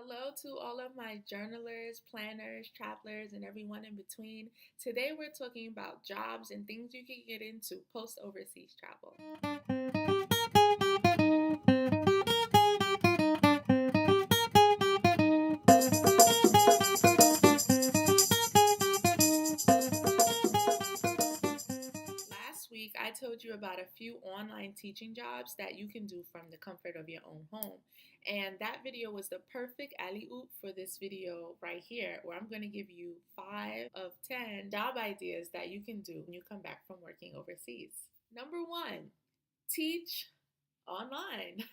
Hello to all of my journalers, planners, travelers, and everyone in between. Today we're talking about jobs and things you can get into post overseas travel. Last week, I told you about a few online teaching jobs that you can do from the comfort of your own home. And that video was the perfect alley oop for this video right here, where I'm going to give you 5 of 10 job ideas that you can do when you come back from working overseas. Number one, teach online.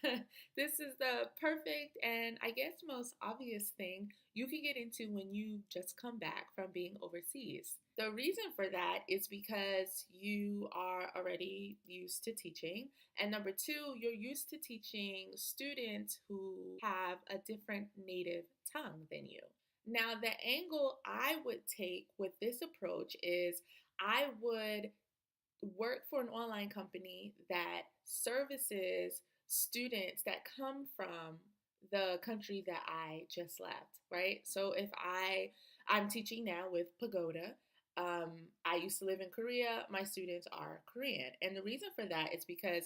This is the perfect and I guess most obvious thing you can get into when you just come back from being overseas. The reason for that is because you are already used to teaching. And number two, you're used to teaching students who have a different native tongue than you. Now, the angle I would take with this approach is I would work for an online company that services students that come from the country that I just left, right? So if I'm teaching now with Pagoda, I used to live in Korea. My students are Korean, and the reason for that is because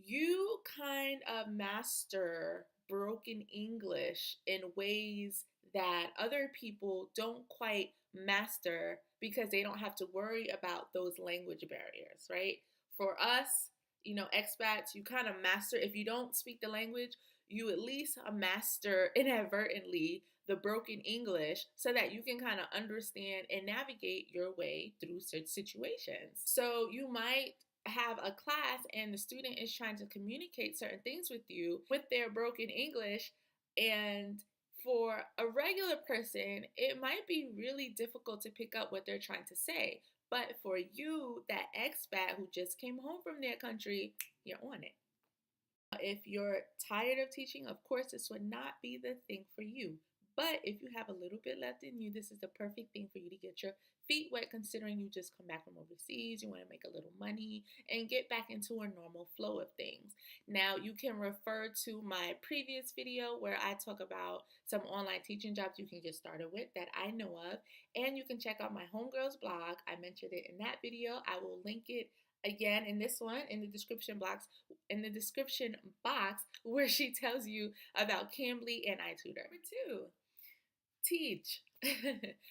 you kind of master broken English in ways that other people don't quite master because they don't have to worry about those language barriers, right? For us, expats, you kind of master, if you don't speak the language, you at least master inadvertently the broken English so that you can kind of understand and navigate your way through certain situations. So you might have a class and the student is trying to communicate certain things with you with their broken English, and for a regular person, it might be really difficult to pick up what they're trying to say. But for you, that expat who just came home from their country, you're on it. If you're tired of teaching, of course, this would not be the thing for you. But if you have a little bit left in you, this is the perfect thing for you to get your feet wet, considering you just come back from overseas, you want to make a little money and get back into a normal flow of things. Now, you can refer to my previous video where I talk about some online teaching jobs you can get started with that I know of. And you can check out my Homegirls blog. I mentioned it in that video. I will link it again in this one in the description box where she tells you about Cambly and iTutor. Number two, teach.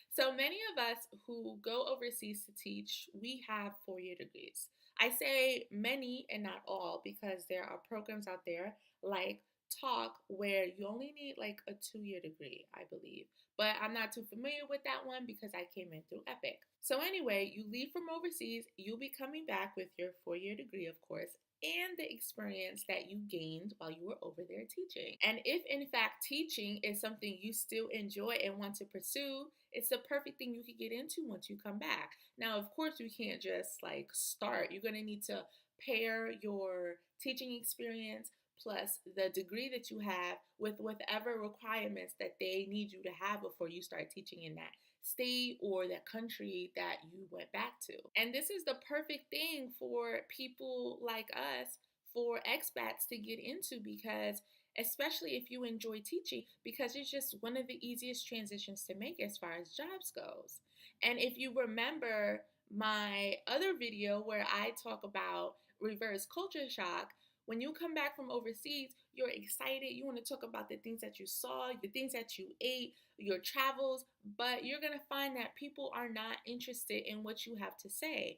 So many of us who go overseas to teach, we have 4-year degrees. I say many and not all because there are programs out there like Talk where you only need like a 2-year degree, I believe. But I'm not too familiar with that one because I came in through Epic. So anyway, you leave from overseas, you'll be coming back with your 4-year degree, of course, and the experience that you gained while you were over there teaching. And if in fact teaching is something you still enjoy and want to pursue, it's the perfect thing you could get into once you come back. Now, of course, you can't just like start. You're going to need to pair your teaching experience plus the degree that you have with whatever requirements that they need you to have before you start teaching in that state or that country that you went back to. And this is the perfect thing for people like us, for expats to get into, because especially if you enjoy teaching, because it's just one of the easiest transitions to make as far as jobs goes. And if you remember my other video where I talk about reverse culture shock, when you come back from overseas, you're excited. You want to talk about the things that you saw, the things that you ate, your travels, but you're going to find that people are not interested in what you have to say.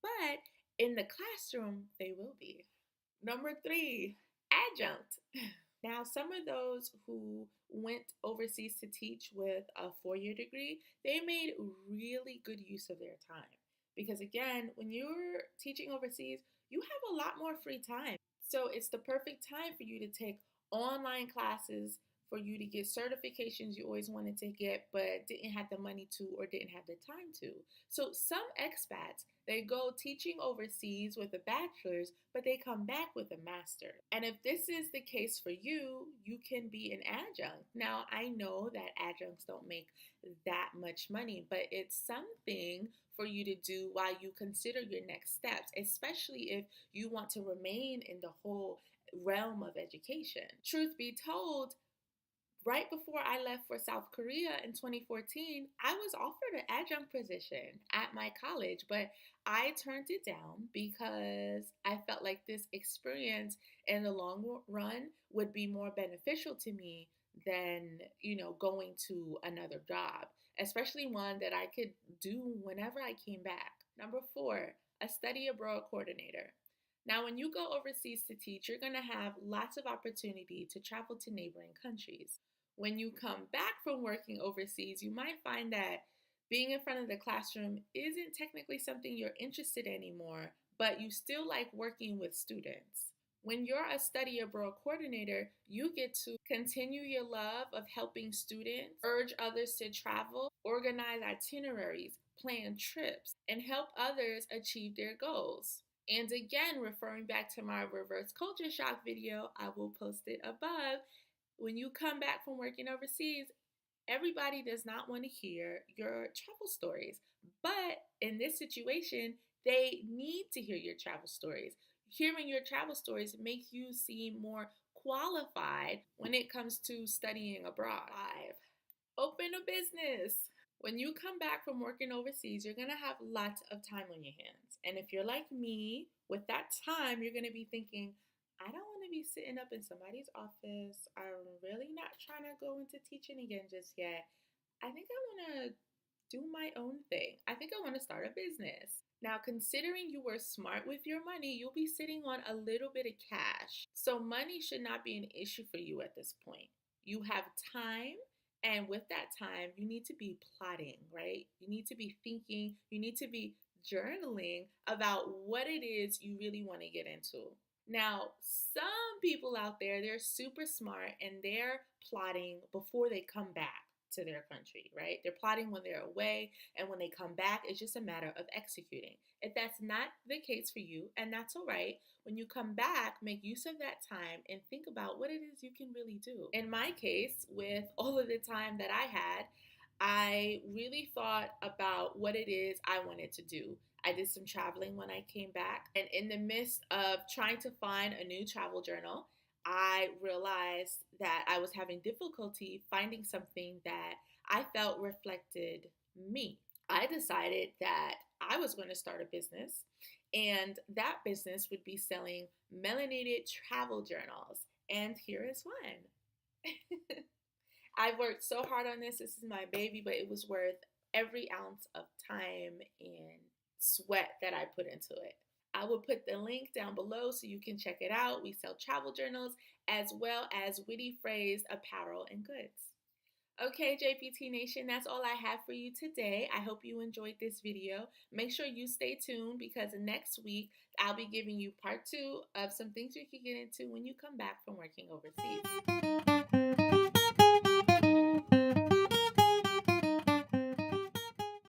But in the classroom, they will be. Number three, adjunct. Now, some of those who went overseas to teach with a 4-year degree, they made really good use of their time. Because again, when you're teaching overseas, you have a lot more free time. So it's the perfect time for you to take online classes, for you to get certifications you always wanted to get but didn't have the money to or didn't have the time to. So some expats, they go teaching overseas with a bachelor's, but they come back with a master's. And if this is the case for you, you can be an adjunct. Now, I know that adjuncts don't make that much money, but it's something for you to do while you consider your next steps, especially if you want to remain in the whole realm of education. Truth be told, Right before I left for South Korea in 2014, I was offered an adjunct position at my college, but I turned it down because I felt like this experience in the long run would be more beneficial to me than, going to another job, especially one that I could do whenever I came back. Number four, a study abroad coordinator. Now, when you go overseas to teach, you're going to have lots of opportunity to travel to neighboring countries. When you come back from working overseas, you might find that being in front of the classroom isn't technically something you're interested in anymore, but you still like working with students. When you're a study abroad coordinator, you get to continue your love of helping students, urge others to travel, organize itineraries, plan trips, and help others achieve their goals. And again, referring back to my reverse culture shock video, I will post it above. When you come back from working overseas, everybody does not want to hear your travel stories. But in this situation, they need to hear your travel stories. Hearing your travel stories makes you seem more qualified when it comes to studying abroad. Five, open a business. When you come back from working overseas, you're going to have lots of time on your hands. And if you're like me, with that time, you're going to be thinking, I don't want to be sitting up in somebody's office. I'm really not trying to go into teaching again just yet. I think I want to do my own thing. I think I want to start a business. Now, considering you were smart with your money, you'll be sitting on a little bit of cash. So money should not be an issue for you at this point. You have time. And with that time, you need to be plotting, right? You need to be thinking, you need to be journaling about what it is you really want to get into. Now, some people out there, they're super smart and they're plotting before they come back to their country, right? They're plotting when they're away, and when they come back, it's just a matter of executing. If that's not the case for you, and that's all right, when you come back, make use of that time and think about what it is you can really do. In my case, with all of the time that I had, I really thought about what it is I wanted to do. I did some traveling when I came back, and in the midst of trying to find a new travel journal, I realized that I was having difficulty finding something that I felt reflected me. I decided that I was going to start a business, and that business would be selling melanated travel journals. And here is one. I've worked so hard on this. This is my baby, but it was worth every ounce of time and sweat that I put into it. I will put the link down below so you can check it out. We sell travel journals as well as witty phrase apparel and goods. Okay, JPT Nation, that's all I have for you today. I hope you enjoyed this video. Make sure you stay tuned because next week I'll be giving you part 2 of some things you can get into when you come back from working overseas.